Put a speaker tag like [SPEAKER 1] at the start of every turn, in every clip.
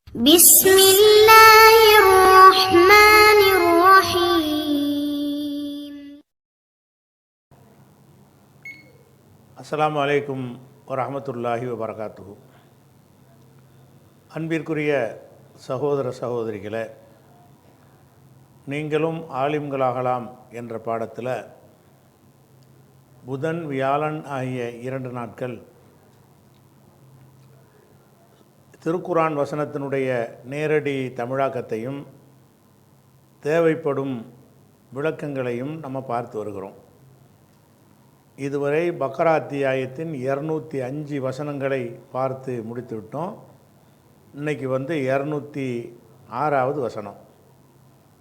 [SPEAKER 1] بسم الله الرحمن الرحيم.
[SPEAKER 2] அஸ்ஸலாமு அலைக்கும் வரஹ்மத்துல்லாஹி வபரகாத்துஹு. அன்பிற்குரிய சகோதர சகோதரிகளே, நீங்களும் ஆலிம்களாகலாம் என்ற பாடத்தில் புதன் வியாழன் ஆகிய 2 நாட்கள் திருக்குரான் வசனத்தினுடைய நேரடி தமிழாக்கத்தையும் தேவைப்படும் விளக்கங்களையும் நம்ம பார்த்து வருகிறோம். இதுவரை பக்ரா அத்தியாயத்தின் 205 வசனங்களை பார்த்து முடித்துவிட்டோம். இன்றைக்கி 206வது வசனம்.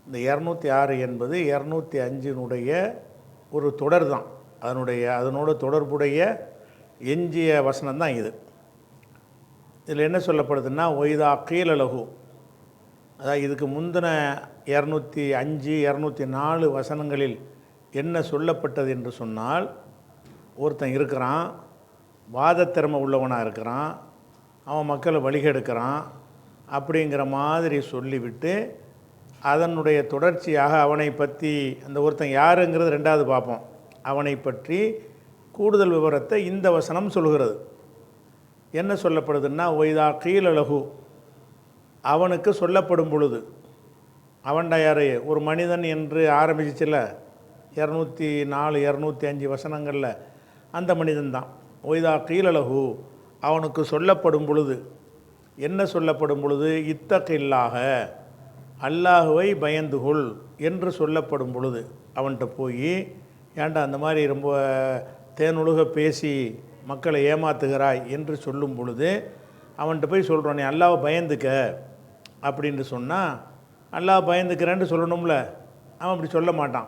[SPEAKER 2] இந்த 206 என்பது 205னுடைய ஒரு தொடர் தான். அதனோட தொடர்புடைய எஞ்சிய வசனம் தான் இது. இதில் என்ன சொல்லப்படுதுன்னா, ஒய்தா கீழலகு, அதாவது இதுக்கு முந்தின 205 204 வசனங்களில் என்ன சொல்லப்பட்டது என்று சொன்னால், ஒருத்தன் இருக்கிறான், வாதத்திறமை உள்ளவனாக இருக்கிறான், அவன் மக்களை வழிகெடுக்கிறான் அப்படிங்கிற மாதிரி சொல்லிவிட்டு அதனுடைய தொடர்ச்சியாக அவனை பற்றி, அந்த ஒருத்தன் யாருங்கிறது ரெண்டாவது பார்ப்போம், அவனை பற்றி கூடுதல் விவரத்தை இந்த வசனம் சொல்கிறது. என்ன சொல்லப்படுதுன்னா, ஒய்தா கீழலகு, அவனுக்கு சொல்லப்படும் பொழுது, அவன்டா யார், ஒரு மனிதன் என்று ஆரம்பிச்சிச்சில்ல 204 205 வசனங்களில், அந்த மனிதன்தான். ஒய்தா கீழலகு, அவனுக்கு சொல்லப்படும் பொழுது, என்ன சொல்லப்படும் பொழுது, இத்தகில்லாக, அல்லாஹுவை பயந்துகொள் என்று சொல்லப்படும் பொழுது, அவன்கிட்ட போய், ஏன்டா அந்த மாதிரி ரொம்ப தேனுலக பேசி மக்களை ஏமாத்துகிறாய் என்று சொல்லும் பொழுது, அவன்கிட்ட போய் சொல்கிறான், நீ அல்லாஹ்வை பயந்துக்க அப்படின்னு சொன்னால், அல்லாஹ் பயந்துக்கிறேன்னு சொல்லணும்ல. அவன் அப்படி சொல்ல மாட்டான்.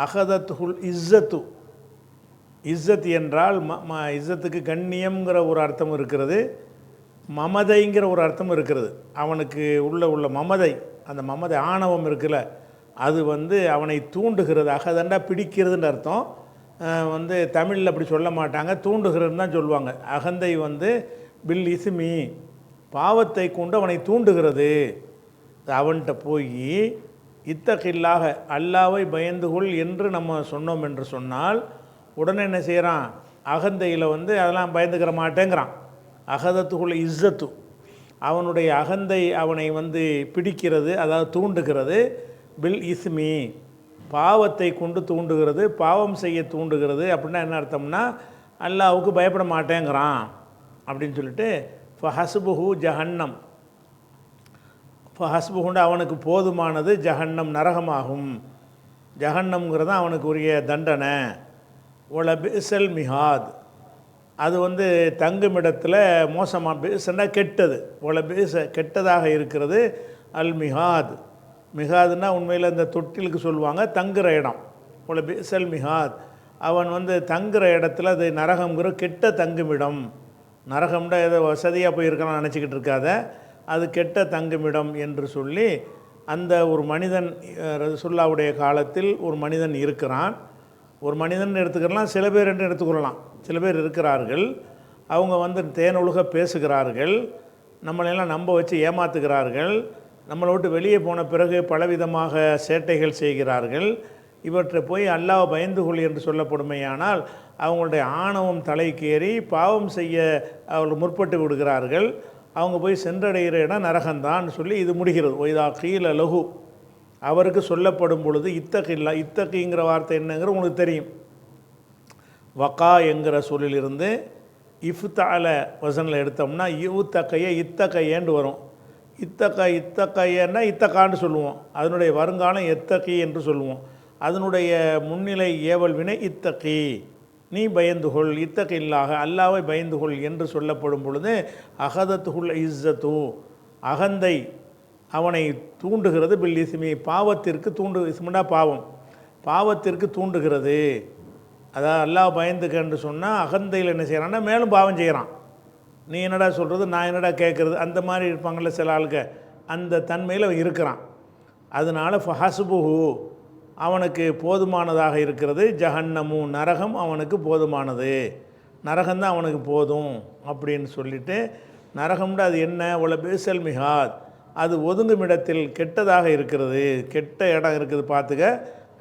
[SPEAKER 2] அகதத்துல் இஸ்ஸத்து, இஸ்ஸத் என்றால் இஸ்ஸத்துக்கு கண்ணியம்ங்கிற ஒரு அர்த்தம் இருக்கிறது, மமதைங்கிற ஒரு அர்த்தம் இருக்கிறது. அவனுக்கு உள்ள மமதை, அந்த மமதை ஆணவம் இருக்குல்ல, அது அவனை தூண்டுகிறது. அகதண்டா பிடிக்கிறதுன்ற அர்த்தம். தமிழில் அப்படி சொல்ல மாட்டாங்க, தூண்டுகிறதுன்னு தான் சொல்லுவாங்க. அகந்தை பில் இஸ்மி, பாவத்தை கொண்டு அவனை தூண்டுகிறது. அவன்கிட்ட போய் இத்தகில்லாக, அல்லாவை பயந்துகொள் என்று நம்ம சொன்னோம் என்று சொன்னால், உடனே என்ன செய்கிறான், அகந்தையில் அதெல்லாம் பயந்துக்கிற மாட்டேங்கிறான். அகதத்துக்குள்ள இஸ்ஸத்து, அவனுடைய அகந்தை அவனை பிடிக்கிறது, அதாவது தூண்டுகிறது. பில் இஸ்மி, பாவத்தை கொண்டு தூண்டுகிறது, பாவம் செய்ய தூண்டுகிறது. அப்படின்னா என்ன அர்த்தம்னா, அல்லாஹ்வுக்கு பயப்பட மாட்டேங்கிறான் அப்படின்னு சொல்லிட்டு, ஃபஹஸ்புஹு ஜஹன்னம், ஃபஹஸ்புஹுண்டு அவனுக்கு போதுமானது ஜஹன்னம், நரகமாகும். ஜஹன்னம்ங்கிறது அவனுக்கு உரிய தண்டனை. ஒல பிஸல் மிஹாத், அது தங்குமிடத்தில் மோசமாக, பிஸன்னா கெட்டது, ஒல பிஸ கெட்டதாக இருக்கிறது. அல் மிஹாத், மிகாதுன்னா உண்மையில் இந்த தொட்டிலுக்கு சொல்லுவாங்க, தங்குற இடம். போல பிஸல் மிகாத், அவன் தங்குற இடத்துல அது நரகம்ங்கிற கெட்ட தங்குமிடம். நரகம்னா ஏதோ வசதியாக போயிருக்கான்னு நினச்சிக்கிட்டு இருக்காத, அது கெட்ட தங்குமிடம் என்று சொல்லி, அந்த ஒரு மனிதன், ரசூலுல்லாஹ்வுடைய காலத்தில் ஒரு மனிதன் இருக்கிறான். ஒரு மனிதன் எடுத்துக்கலாம், சில பேர் என்று எடுத்துக்கொள்ளலாம். சில பேர் இருக்கிறார்கள், அவங்க தேனொழுக பேசுகிறார்கள், நம்மளையெல்லாம் நம்ப வச்சு ஏமாத்துகிறார்கள், நம்மளை விட்டு வெளியே போன பிறகு பலவிதமாக சேட்டைகள் செய்கிறார்கள். இவற்றை போய் அல்லாஹ்வை பயந்துகொள் என்று சொல்லப்படுமையானால், அவங்களுடைய ஆணவம் தலைக்கேறி பாவம் செய்ய அவர்கள் முற்பட்டு விடுகிறார்கள். அவங்க போய் சென்றடைகிற இடம் நரகந்தான் சொல்லி இது முடிகிறது. ஒய்தா கீழ லகு, அவருக்கு சொல்லப்படும் பொழுது, இத்தகில்லா, இத்தகிங்கிற வார்த்தை என்னங்கிற உங்களுக்கு தெரியும். வக்கா என்கிற சொல்லிலிருந்து இஃப்தால வசனில் எடுத்தோம்னா, இவுத்தக்கைய இத்தக்கையேண்டு வரும். இத்தக்கையன்னா இத்தக்கான்னு சொல்லுவோம். அதனுடைய வருங்காலம் எத்தகி என்று சொல்லுவோம். அதனுடைய முன்னிலை ஏவல் வினை இத்தகி, நீ பயந்துகொள், இத்தகில்லாக, அல்லாவை பயந்துகொள் என்று சொல்லப்படும் பொழுது, அகதத்துல் இஸ்ஸத்து, அகந்தை அவனை தூண்டுகிறது. பில் இஸ்மி, பாவத்திற்கு இஸ்முண்டா பாவம், பாவத்திற்கு தூண்டுகிறது. அதாவது அல்லாஹ் பயந்துக்கன்னு சொன்னால், அகந்தையில் என்ன செய்கிறான்னா மேலும் பாவம் செய்கிறான். நீ என்னடா சொல்கிறது, நான் என்னடா கேட்குறது, அந்த மாதிரி இருப்பாங்கள்ல சில ஆளுங்க, அந்த தன்மையில் அவன் இருக்கிறான். அதனால் ஃபஹஸ்புஹு, அவனுக்கு போதுமானதாக இருக்கிறது. ஜஹன்னமு, நரகம் அவனுக்கு போதுமானது, நரகம்தான் அவனுக்கு போதும் அப்படின்னு சொல்லிட்டு, நரகம்னா அது என்ன, உல பேசல் மிகாத், அது ஒதுங்கும் இடத்தில் கெட்டதாக இருக்கிறது, கெட்ட இடம் இருக்குது பார்த்துக்க,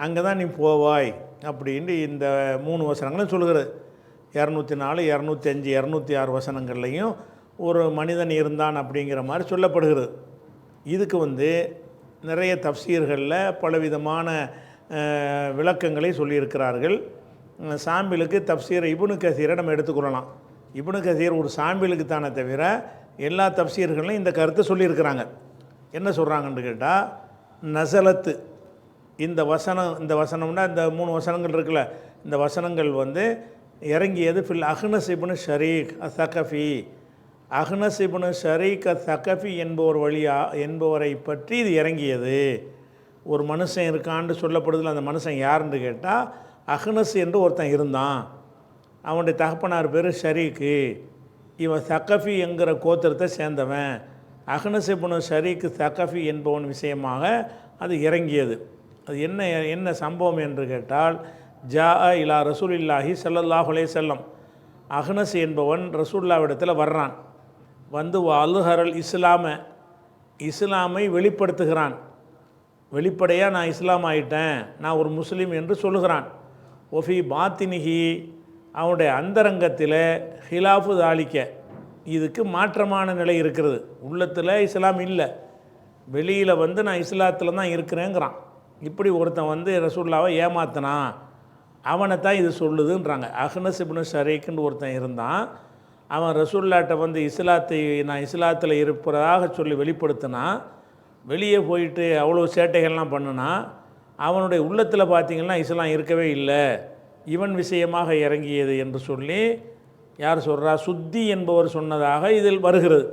[SPEAKER 2] அங்கே தான் நீ போவாய் அப்படின்ட்டு இந்த 3 வசனங்களும் சொல்கிறது. 204, 205, 206 வசனங்கள்லையும் ஒரு மனிதன் இருந்தான் அப்படிங்கிற மாதிரி சொல்லப்படுகிறது. இதுக்கு நிறைய தஃப்சீர்களில் பலவிதமான விளக்கங்களை சொல்லியிருக்கிறார்கள். சாம்பிளுக்கு தஃப்சீர் இப்னு கசீரை நம்ம எடுத்துக்கொள்ளலாம். இப்னு கசீர் ஒரு சாம்பிளுக்கு தானே தவிர எல்லா தஃப்சீர்களையும் இந்த கருத்தை சொல்லியிருக்கிறாங்க. என்ன சொல்கிறாங்கன்னு கேட்டால், நசலத்து இந்த வசனம்னா இந்த 3 வசனங்கள் இருக்குல்ல, இந்த வசனங்கள் இறங்கியது ஃபில் அஹ்னஸ் இப்னு ஷரீக் அஸ்ஸகஃபி. அஹ்னஸ் இப்னு ஷரீக் அஸ்ஸகஃபி என்பவரை பற்றி இது இறங்கியது. ஒரு மனுஷன் இருக்கான்னு சொல்லப்படுதில்ல, அந்த மனுஷன் யாருன்னு கேட்டால் அஹ்னஸ் என்று ஒருத்தன் இருந்தான். அவனுடைய தகப்பனார் பேர் ஷரீக்கு. இவன் சக்கஃபி என்கிற கோத்திரத்தை சேர்ந்தவன். அஹ்னஸ் இப்னு ஷரீக் சக்கஃபி என்பவன் விஷயமாக அது இறங்கியது. அது என்ன சம்பவம் என்று கேட்டால், ஜா இலா ரசூலில்லாஹி ஸல்லல்லாஹு அலைஹி வஸல்லம். அஹ்னஸ் என்பவன் ரசூலுல்லாஹ்விடத்தில் வர்றான். அல்ஹரல் இஸ்லாமை வெளிப்படுத்துகிறான். வெளிப்படையாக நான் இஸ்லாம் ஆயிட்டேன், நான் ஒரு முஸ்லீம் என்று சொல்லுகிறான். ஒஃபி பாத்தினிஹி, அவனுடைய அந்தரங்கத்தில் ஹிலாஃபு தாலிக்க, இதுக்கு மாற்றமான நிலை இருக்கிறது. உள்ளத்தில் இஸ்லாம் இல்லை, வெளியில் நான் இஸ்லாத்தில் தான் இருக்கிறேங்கிறான். இப்படி ஒருத்தன் ரசூலுல்லாவை ஏமாத்தினான், அவனை தான் இது சொல்லுதுன்றாங்க. அஹ்னஸ் இப்னு ஷரீக்குன்னு ஒருத்தன் இருந்தான். அவன் ரசூலுல்லாட்ட இஸ்லாத்தை நான் இஸ்லாத்தில் இருப்பதாக சொல்லி வெளிப்படுத்தினான். வெளியே போயிட்டு அவ்வளோ சேட்டைகள்லாம் பண்ணுனா, அவனுடைய உள்ளத்தில் பார்த்திங்கன்னா இஸ்லாம் இருக்கவே இல்லை, இவன் விஷயமாக இறங்கியது என்று சொல்லி யார் சொல்கிறா, சுத்தி என்பவர் சொன்னதாக இதில் வருகிறது.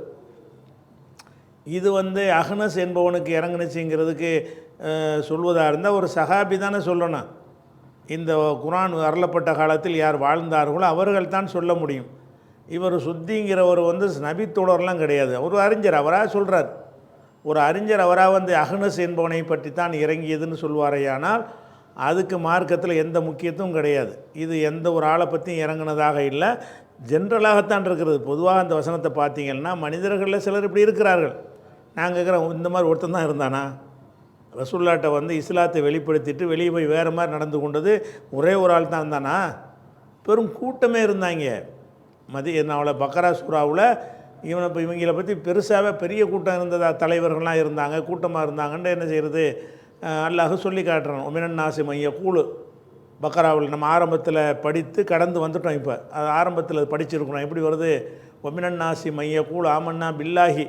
[SPEAKER 2] இது அஹ்னஸ் என்பவனுக்கு இறங்குனுச்சுங்கிறதுக்கு சொல்வதாக இருந்தால் ஒரு சஹாபி தானே சொல்லணும். இந்த குர்ஆன் அருளப்பட்ட காலத்தில் யார் வாழ்ந்தார்களோ அவர்கள் தான் சொல்ல முடியும். இவர் சுத்திங்கிறவர் நபித்தோழர்லாம் கிடையாது, ஒரு அறிஞர், அவராக சொல்கிறார். ஒரு அறிஞர் அவராக அஹ்னஸ் என்பவனை பற்றி தான் இறங்கியதுன்னு சொல்வாரையானால் அதுக்கு மார்க்கத்தில் எந்த முக்கியத்துவம் கிடையாது. இது எந்த ஒரு ஆளை பற்றியும் இறங்கினதாக இல்லை, ஜென்ரலாகத்தான் இருக்கிறது. பொதுவாக அந்த வசனத்தை பார்த்தீங்கன்னா மனிதர்களில் சிலர் இப்படி இருக்கிறார்கள். நாங்கள் கேட்குறோம், இந்த மாதிரி ஒருத்தன் தான் இருந்தானா? ரசூலுல்லாட்ட இஸ்லாத்தை வெளிப்படுத்திட்டு வெளியே போய் வேறு மாதிரி நடந்து கொண்டது ஒரே ஒரு ஆள் தான் இருந்தானா? பெரும் கூட்டமே இருந்தாங்க. அவளை பக்கரா சூறாவில் இவங்களை பற்றி பெருசாகவே பெரிய கூட்டம் இருந்ததா, தலைவர்கள்லாம் இருந்தாங்க, கூட்டமாக இருந்தாங்கன்னு என்ன செய்கிறது, அல்லாஹ் சொல்லி காட்டுறான். ஒமினன் நாசி மைய கூழு பக்கராவில் நம்ம ஆரம்பத்தில் படித்து கடந்து வந்துட்டோம். இப்போ அது ஆரம்பத்தில் படிச்சிருக்கணும். எப்படி வருது, ஒமினன் நாசி மைய கூழ் ஆமன்னா பில்லாஹி,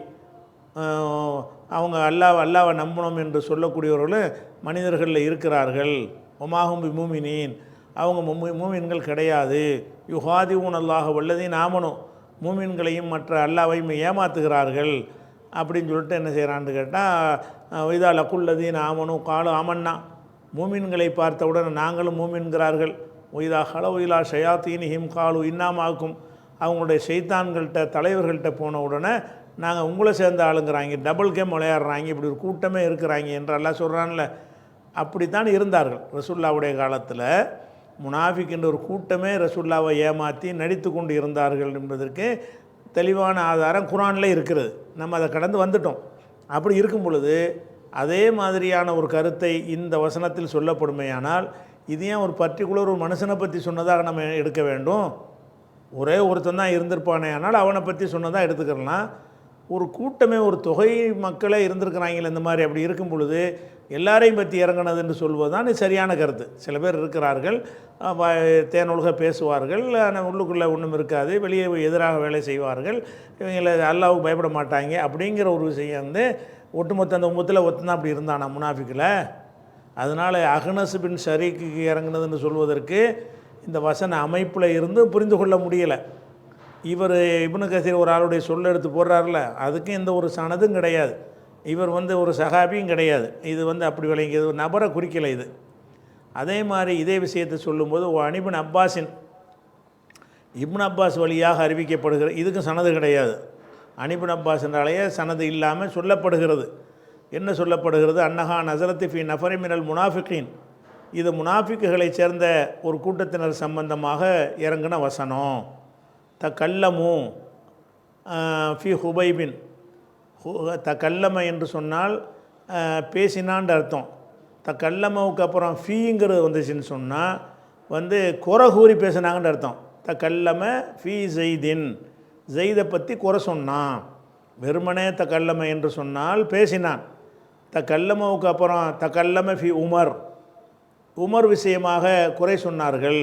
[SPEAKER 2] அவங்க அல்லாவை நம்பணும் என்று சொல்லக்கூடியவர்களும் மனிதர்களில் இருக்கிறார்கள். ஒமாகும் மூமினின், அவங்க மூமின்கள் கிடையாது. யுஹாதிஊன் அல்லாஹ் வல்லதீன் ஆமனும், மூமின்களையும் மற்ற அல்லாவையும் ஏமாத்துகிறார்கள் அப்படின்னு சொல்லிட்டு என்ன செய்கிறான்னு கேட்டால், இதா லக்குல்லதீன் ஆமனும் காலு ஆமன்னா, மூமின்களை பார்த்தவுடன் நாங்களும் மூமின்கிறார்கள். ஒய்தா ஹலோ ஒயிலா ஷயாத்தீனிஹிம் காலு இன்னாமாக்கும், அவங்களுடைய ஷைத்தான்கள்கிட்ட தலைவர்கள்ட்ட போன உடனே நாங்கள் உங்களை சேர்ந்த ஆளுங்கிறாங்க, டபுள் கேம் விளையாடுறாங்க, இப்படி ஒரு கூட்டமே இருக்கிறாங்க என்று அல்லாஹ் சொல்கிறான்ல. அப்படித்தான் இருந்தார்கள் ரசூலுல்லாவுடைய காலத்தில். முனாஃபிக் என்ற ஒரு கூட்டமே ரசூலுல்லாவை ஏமாற்றி நடித்து கொண்டு இருந்தார்கள் என்பதற்கு தெளிவான ஆதாரம் குர்ஆனில் இருக்கிறது. நம்ம அதை கடந்து வந்துட்டோம். அப்படி இருக்கும் பொழுது அதே மாதிரியான ஒரு கருத்தை இந்த வசனத்தில் சொல்லப்படுமையானால் இது ஏன் ஒரு பர்டிகுலர் ஒரு மனுஷனை பற்றி சொன்னதாக நம்ம எடுக்க வேண்டும்? ஒரே ஒருத்தன் தான் இருந்திருப்பானே, ஆனால் அவனை பற்றி சொன்னதாக எடுத்துக்கலாம். ஒரு கூட்டமே ஒரு தொகை மக்களே இருந்திருக்கிறாங்களே இந்த மாதிரி. அப்படி இருக்கும் பொழுது எல்லாரையும் பற்றி இறங்கினது என்று சொல்வது தான் சரியான கருத்து. சில பேர் இருக்கிறார்கள், தேனொழுக பேசுவார்கள், ஆனால் உள்ளுக்குள்ளே ஒன்றும் இருக்காது, வெளியே எதிராக வேலை செய்வார்கள், இவங்களை அல்லாஹ்வுக்கு பயப்பட மாட்டாங்க அப்படிங்கிற ஒரு விஷயம் ஒட்டுமொத்த அந்த உம்மத்தில் ஒருத்தன் அப்படி இருந்தானா முனாஃபிக்கில். அதனால் அஹ்னஸ் பின் ஷரீக்கு இறங்குனதுன்னு சொல்வதற்கு இந்த வசன அமைப்பில் இருந்து புரிந்து கொள்ள முடியலை. இவர் இப்னு கசீர் ஒரு ஆளுடைய சொல்ல எடுத்து போடுறாருல, அதுக்கும் எந்த ஒரு சனதும் கிடையாது. இவர் ஒரு சஹாபியும் கிடையாது. இது அப்படி விளங்கியது, ஒரு நபரை குறிக்கலை இது. அதே மாதிரி இதே விஷயத்தை சொல்லும்போது அனிபின் அப்பாஸின், இப்னு அப்பாஸ் வழியாக அறிவிக்கப்படுகிற, இதுக்கும் சனது கிடையாது. அனிபின் அப்பாஸ் என்றாலேயே சனது இல்லாமல் சொல்லப்படுகிறது. என்ன சொல்லப்படுகிறது, அன்னஹா நஸரத் ஃபி நஃபரி மினல் முனாஃபிகீன், இது முனாஃபிக்குகளை சேர்ந்த ஒரு கூட்டத்தினர் சம்பந்தமாக இறங்கின வசனம். கல்லமு ஃபி ஹுபைபின், தக்கல்லம என்று சொன்னால் பேசினான்னு அர்த்தம். தக்கல்லமவுக்கு அப்புறம் ஃபீங்கிறது வந்துச்சுன்னு சொன்னால் வந்து குறை கூறி பேசினாங்கன்னு அர்த்தம். தக்கல்லம ஃபீ ஜெய்தின், ஜெய்தை பற்றி குறை சொன்னான். வெறுமனே தக்கல்லம என்று சொன்னால் பேசினான். தக்கல்லமவுக்கு அப்புறம் தக்கல்லம ஃபி உமர், உமர் விஷயமாக குறை சொன்னார்கள்.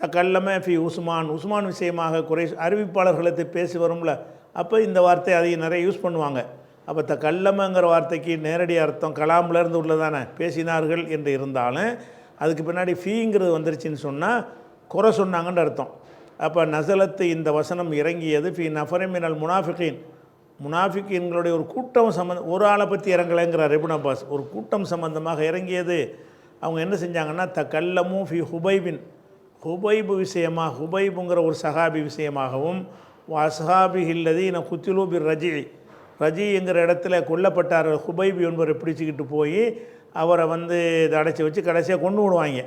[SPEAKER 2] தக்கல்லம ஃபி உஸ்மான், உஸ்மான் விஷயமாக குறை, அறிவிப்பாளர்களுக்கு பேசி வரும்ல, அப்போ இந்த வார்த்தை அதையும் நிறைய யூஸ் பண்ணுவாங்க. அப்போ தக்கல்லமங்கிற வார்த்தைக்கு நேரடி அர்த்தம் கலாம்லேருந்து உள்ளதானே, பேசினார்கள் என்று இருந்தாலும் அதுக்கு பின்னாடி ஃபீங்கிறது வந்துருச்சுன்னு சொன்னால் குறை சொன்னாங்கன்னு அர்த்தம். அப்போ நசலத்து இந்த வசனம் இறங்கியது ஃபி நஃபரிமினல் முனாஃபிகீன், முனாஃபிகீன்களுடைய ஒரு கூட்டம் ஒரு ஆளை பற்றி இறங்கலைங்கிறார் இப்னு அப்பாஸ். ஒரு கூட்டம் சம்பந்தமாக இறங்கியது. அவங்க என்ன செஞ்சாங்கன்னா தக்கல்லமு ஃபி ஹுபைபின், ஹுபைபு விஷயமாக, ஹுபைபுங்கிற ஒரு சஹாபி விஷயமாகவும், வசஹாபி இல்லதீன குத்திலு பி ரஜி, ரஜிங்கிற இடத்துல கொல்லப்பட்டார் ஹுபைபி என்பவரை பிடிச்சிக்கிட்டு போய் அவரை வந்து அடைச்சி வச்சு கடைசியாக கொண்டு விடுவாங்க.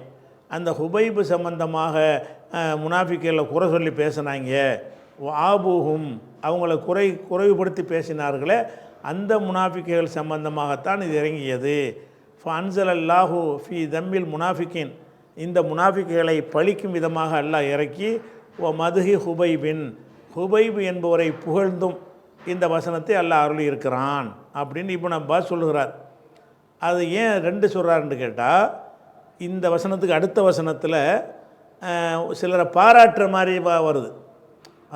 [SPEAKER 2] அந்த ஹுபைபு சம்பந்தமாக முனாஃபிக்களில் குறை சொல்லி பேசினாங்க. ஆபூஹும், அவங்கள குறைவுபடுத்தி பேசினார்களே, அந்த முனாஃபிக்குகள் சம்பந்தமாகத்தான் இது இறங்கியது. ஃபன்சல் அல்லாஹூ ஃபி தம்மில் முனாஃபிக்கின், இந்த முனாஃபிக்குகளை பழிக்கும் விதமாக அல்லாஹ் இறக்கி ஓ மதுஹி ஹுபைபின், ஹுபைபு என்பவரை புகழ்ந்தும் இந்த வசனத்தை அல்லாஹ் அருளி இருக்கிறான் அப்படின்னு இப்னு அப்பாஸ் சொல்லுகிறார். அது ஏன் ரெண்டு சொல்கிறாருன்னு கேட்டால், இந்த வசனத்துக்கு அடுத்த வசனத்தில் சிலரை பாராட்டுற மாதிரி வருது.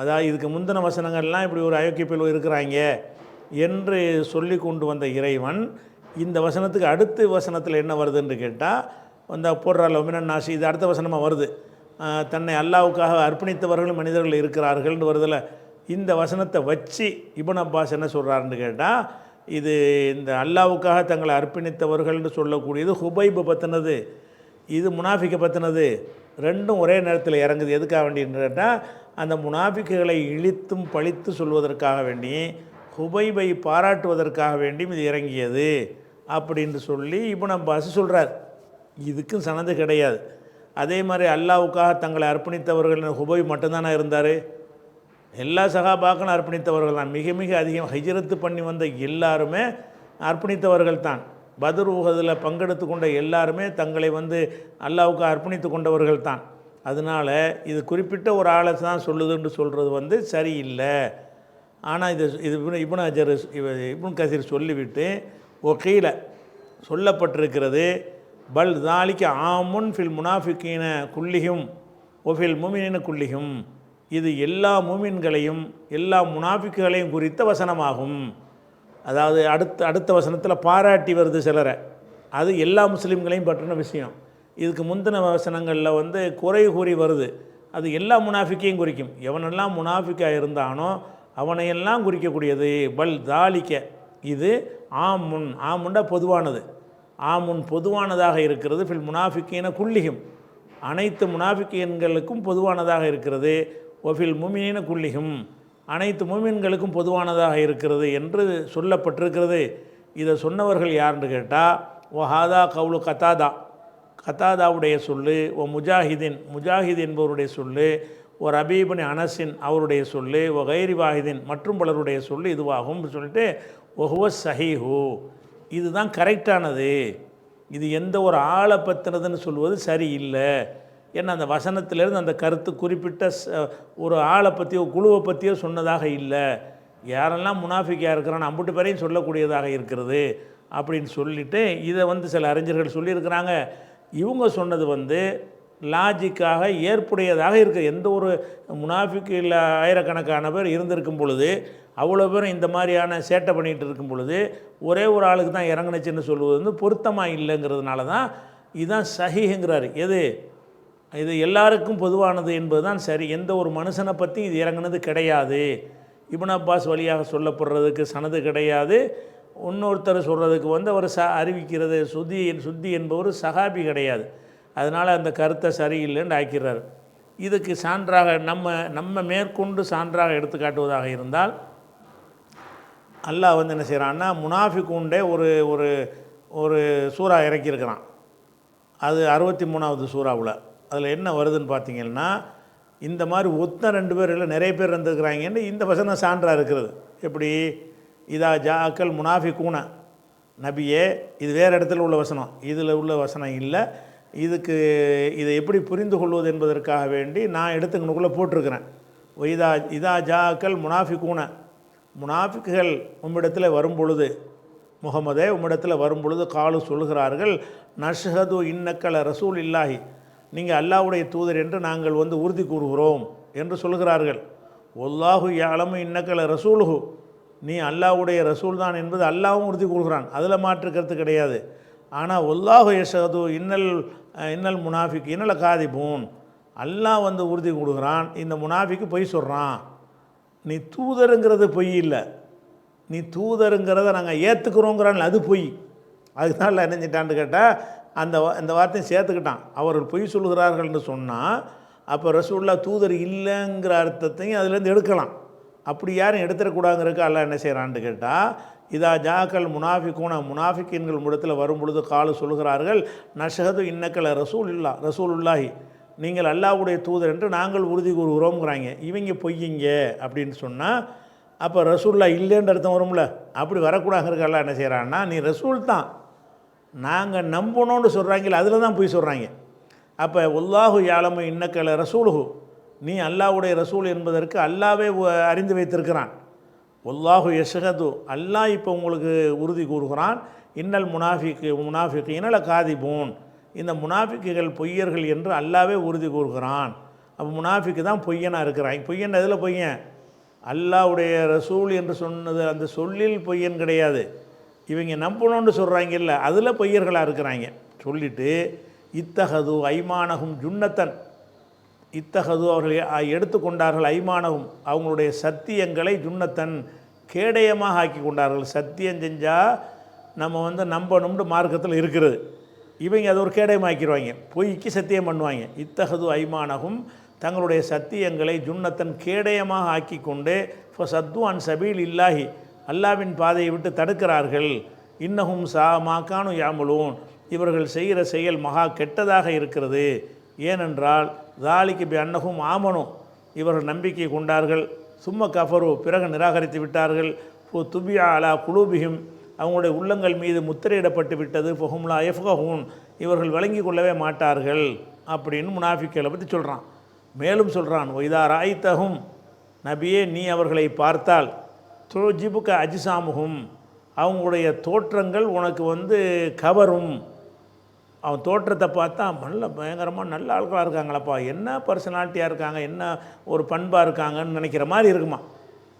[SPEAKER 2] அதாவது இதுக்கு முந்தின வசனங்கள்லாம் இப்படி ஒரு அயோக்கியப்பில் இருக்கிறாங்க என்று சொல்லி கொண்டு வந்த இறைவன் இந்த வசனத்துக்கு அடுத்த வசனத்தில் என்ன வருதுன்னு கேட்டால், அந்த போடுறாள் ஒமினன் நாசி, இது அடுத்த வசனமாக வருது. தன்னை அல்லாவுக்காக அர்ப்பணித்தவர்களும் மனிதர்கள் இருக்கிறார்கள்னு வருதில்ல. இந்த வசனத்தை வச்சு இப்னு அப்பாஸ் என்ன சொல்கிறாருன்னு கேட்டால், இது இந்த அல்லாவுக்காக தங்களை அர்ப்பணித்தவர்கள்னு சொல்லக்கூடியது ஹுபைபு பற்றினது, இது முனாஃபிக்கை பற்றினது, ரெண்டும் ஒரே நேரத்தில் இறங்குது. எதுக்காக வேண்டின்னு கேட்டால், அந்த முனாஃபிக்குகளை இழித்தும் பழித்து சொல்வதற்காக வேண்டி, ஹுபைபை பாராட்டுவதற்காக வேண்டியும் இது இறங்கியது அப்படின்னு சொல்லி இப்னு அப்பாஸ் சொல்கிறார். இதுக்கும் சனது கிடையாது. அதே மாதிரி அல்லாவுக்காக தங்களை அர்ப்பணித்தவர்கள் ஹுபைப் மட்டும்தானே இருந்தார்? எல்லா சகாபாக்களும் அர்ப்பணித்தவர்கள் தான். மிக மிக அதிகம் ஹிஜ்ரத்து பண்ணி வந்த எல்லாருமே அர்ப்பணித்தவர்கள் தான். பத்ர் உஹதில் பங்கெடுத்து கொண்ட எல்லாருமே தங்களை வந்து அல்லாவுக்கு அர்ப்பணித்து கொண்டவர்கள் தான். அதனால் இது குறிப்பிட்ட ஒரு ஆளை தான் சொல்லுதுன்னு சொல்கிறது வந்து சரியில்லை. ஆனால் இது இப்னு கசீர் சொல்லிவிட்டு ஒகீல சொல்லப்பட்டிருக்கிறது, பல் தாலிக்கு ஆமுன் ஃபில் முனாஃபிகீன குல்லிஹும் ஒஃபில் முமினின குல்லிஹும், இது எல்லா மூமின்களையும் எல்லா முனாஃபிக்குகளையும் குறித்த வசனமாகும். அதாவது அடுத்த வசனத்தில் பாராட்டி வருது சிலரை, அது எல்லா முஸ்லீம்களையும் பற்றின விஷயம். இதுக்கு முந்தின வசனங்களில் வந்து குறை கூறி வருது, அது எல்லா முனாஃபிக்கையும் குறிக்கும். எவனெல்லாம் முனாஃபிக்காக இருந்தானோ அவனையெல்லாம் குறிக்கக்கூடியது. பல் தாலிக்க, இது ஆமுன், ஆமுண்டா பொதுவானது, ஆமுன் பொதுவானதாக இருக்கிறது. ஃபில் முனாஃபிக்கீன குல்லிஹும், அனைத்து முனாஃபிக்கீன்களுக்கும் பொதுவானதாக இருக்கிறது. ஒஃபில் முமினின குல்லிஹும், அனைத்து முமின்களுக்கும் பொதுவானதாக இருக்கிறது என்று சொல்லப்பட்டிருக்கிறது. இதை சொன்னவர்கள் யாருன்னு கேட்டால், ஓ ஹாதா கவுலு கத்தாதா, கத்தாதாவுடைய சொல்லு, ஓ முஜாஹிதின், முஜாஹித் என்பவருடைய சொல்லு, ஓ ரபீபின் அனஸின் அவருடைய சொல்லு, ஓ கைரி வாஹிதின் மற்றும் பலருடைய சொல்லு இதுவாகும் சொல்லிட்டு ஒஹுவ சஹீஹு, இதுதான் கரெக்டானது. இது எந்த ஒரு ஆளை பற்றினதுன்னு சொல்வது சரியில்லை. ஏன்னா அந்த வசனத்திலேருந்து அந்த கருத்து குறிப்பிட்ட ஒரு ஆளை பற்றியோ குழுவை பற்றியோ சொன்னதாக இல்லை. யாரெல்லாம் முனாஃபிக்காக இருக்கிறான்னு அம்புட்டு பேரையும் சொல்லக்கூடியதாக இருக்கிறது அப்படின்னு சொல்லிவிட்டு இதை வந்து சில அறிஞர்கள் சொல்லியிருக்கிறாங்க. இவங்க சொன்னது வந்து லாஜிக்காக ஏற்புடையதாக இருக்குது. எந்த ஒரு முனாஃபிக்கு இல்லை ஆயிரக்கணக்கான பேர் இருந்திருக்கும் பொழுது, அவ்வளோ பேரும் இந்த மாதிரியான சேட்டை பண்ணிகிட்டு இருக்கும் பொழுது ஒரே ஒரு ஆளுக்கு தான் இறங்குனுச்சுன்னு சொல்லுவது வந்து பொருத்தமாக இல்லைங்கிறதுனால தான் இதுதான் சஹீஹுங்கிறாரு. இது எல்லாருக்கும் பொதுவானது என்பது தான் சரி. எந்த ஒரு மனுஷனை பற்றி இது இறங்குனது கிடையாது. இப்னு அப்பாஸ் வழியாக சொல்லப்படுறதுக்கு சனது கிடையாது. இன்னொருத்தர் சொல்கிறதுக்கு வந்து அவர் அறிவிக்கிறது சுத்தி என்பவர் சஹாபி கிடையாது. அதனால் அந்த கருத்தை சரியில்லைன்னு ஆக்கிறார். இதுக்கு சான்றாக நம்ம மேற்கொண்டு சான்றாக எடுத்து காட்டுவதாக இருந்தால், அல்லாஹ் வந்து என்ன செய்கிறான்னா, முனாஃபிக்குண்டே ஒரு ஒரு சூறா இறக்கியிருக்கிறான். அது 63வது சூறாவில். அதில் என்ன வருதுன்னு பார்த்தீங்கன்னா, இந்த மாதிரி ஒத்த 2 பேர் இல்லை நிறைய பேர் இருந்துருக்கிறாங்கன்னு இந்த வசனம் சான்றாக இருக்கிறது. எப்படி இதா ஜாக்கல் முனாஃபிகூன, நபியே இது வேறு இடத்துல உள்ள வசனம், இதில் உள்ள வசனம் இல்லை. இதை எப்படி புரிந்து கொள்வது என்பதற்காக வேண்டி நான் எடுத்துக்கணுக்குள்ளே போட்டிருக்கிறேன். இதா ஜாக்கல் முனாஃபிகூன, முனாஃபிக்குகள் உம்மிடத்தில் வரும் பொழுது, முகமதே உம்மிடத்தில் வரும் பொழுது காலு சொல்கிறார்கள், நஷ்ஹது இன்னக்கல ரசூல் இல்லாஹி, நீங்கள் அல்லாஹ்வுடைய தூதர் என்று நாங்கள் உறுதி கூறுகிறோம் என்று சொல்கிறார்கள். ஒல்லாஹு யாலமு இன்னக்கல ரசூலுஹு, நீ அல்லாஹ்வுடைய ரசூல் தான் என்பது அல்லாஹ்வும் உறுதி கூறுகிறான், அதில் மாற்று கருத்து கிடையாது. ஆனால் ஒல்லாஹு யஷஹது இன்னல் முனாஃபிக் இன்னல காதிபூன், அல்லாஹ் உறுதி கொடுக்குறான், இந்த முனாஃபிக்கு பொய் சொல்கிறான். நீ தூதருங்கிறது பொய் இல்லை, நீ தூதருங்கிறத நாங்கள் ஏற்றுக்கிறோங்கிறான், அது பொய். அதுக்கு தான் இல்லை நினைஞ்சிட்டான்னு கேட்டால் அந்த வார்த்தையும் சேர்த்துக்கிட்டான். அவர்கள் பொய் சொல்கிறார்கள்னு சொன்னால் அப்போ ரசூலுல்லாஹ் தூதர் இல்லைங்கிற அர்த்தத்தையும் அதுலேருந்து எடுக்கலாம். அப்படி யாரும் எடுத்துடக்கூடாதுங்கிறதுக்கு அல்லாஹ் என்ன செய்கிறான்னு கேட்டால், இதா ஜாக்கல் முனாஃபிகூன, முனாஃபிக்கின்கள் இடத்துல வரும் பொழுது காலு சொல்கிறார்கள், நஷ்ஹது இன்னக்கல ரசூலுல்லாஹி, நீங்கள் அல்லாஹ்வுடைய தூதர் என்று நாங்கள் உறுதி கூறுகிறோங்கிறாங்க. இவங்க பொய்யிங்க அப்படின்னு சொன்னால் அப்போ ரசூலுல்லாஹ் இல்லைன்ற அர்த்தம் வரும்ல. அப்படி வரக்கூடாதுங்கிறதுக்கு அல்லாஹ் என்ன செய்கிறான்னா, நீ ரசூல் தான், நாங்கள் நம்பணும்னு சொல்கிறாங்களே அதில் தான் பொய் சொல்கிறாங்க. அப்போ ஒல்லாஹு யாலமு இன்னக்கல ரசூலுஹு, நீ அல்லாஹ்வுடைய ரசூல் என்பதற்கு அல்லாவே அறிந்து வைத்திருக்கிறான். ஒல்லாஹு யஷ்ஹது, அல்லாஹ் இப்போ உங்களுக்கு உறுதி கூறுகிறான், இன்னல் முனாஃபிகீன லகாதிபூன், இந்த முனாஃபிக்குகள் பொய்யர்கள் என்று அல்லாவே உறுதி கூறுகிறான். அப்போ முனாஃபிக்கு தான் பொய்யனாக இருக்கிறாங்க. பொய்யன் எதில் பொய்யன்? அல்லாஹ்வுடைய ரசூல் என்று சொன்னது அந்த சொல்லில் பொய்யன் கிடையாது, இவங்க நம்பணும்னு சொல்கிறாங்கல்ல அதில் பொய்யர்களாக இருக்கிறாங்க. சொல்லிவிட்டு இத்தகது ஐமானகும் ஜுன்னத்தன், இத்தகது அவர்கள் எடுத்துக்கொண்டார்கள், ஐமானகும் அவங்களுடைய சத்தியங்களை ஜுன்னத்தன் கேடயமாக ஆக்கி கொண்டார்கள். சத்தியம் செஞ்சால் நம்ம நம்பணும்னு மார்க்கத்தில் இருக்கிறது, இவங்க அதை ஒரு கேடயமாக்கிடுவாங்க, பொய்க்கு சத்தியம் பண்ணுவாங்க. இத்தகது ஐமானகும் தங்களுடைய சத்தியங்களை ஜுன்னத்தன் கேடயமாக ஆக்கி கொண்டு சத்து அன் சபீல் இல்லாஹி, அல்லாவின் பாதையை விட்டு தடுக்கிறார்கள். இன்னஹும் மாக்கானு யாமலூன், இவர்கள் செய்கிற செயல் மகா கெட்டதாக இருக்கிறது. ஏனென்றால் தாலிக்கு பி அன்னஹும் ஆமனும், இவர்கள் நம்பிக்கை கொண்டார்கள், சும்ம கஃபரு பிறகு நிராகரித்து விட்டார்கள். துபியா அலா குலூபிஹிம், அவங்களுடைய உள்ளங்கள் மீது முத்திரையிடப்பட்டு விட்டது. ஃபஹும்லா யஃப்கஹூன், இவர்கள் விளங்கி கொள்ளவே மாட்டார்கள் அப்படின்னு முனாஃபிக்களை பற்றி சொல்கிறான். மேலும் சொல்கிறான், ஒய்தா ராய்த்தஹும், நபியே நீ அவர்களை பார்த்தால், துஜிபுக அஜிசாமுகும், அவங்களுடைய தோற்றங்கள் உனக்கு கவரும். அவன் தோற்றத்தை பார்த்தா நல்ல பயங்கரமாக நல்ல ஆட்களாக இருக்காங்களப்பா, என்ன பர்சனாலிட்டியாக இருக்காங்க, என்ன ஒரு பண்பாக இருக்காங்கன்னு நினைக்கிற மாதிரி இருக்குமா.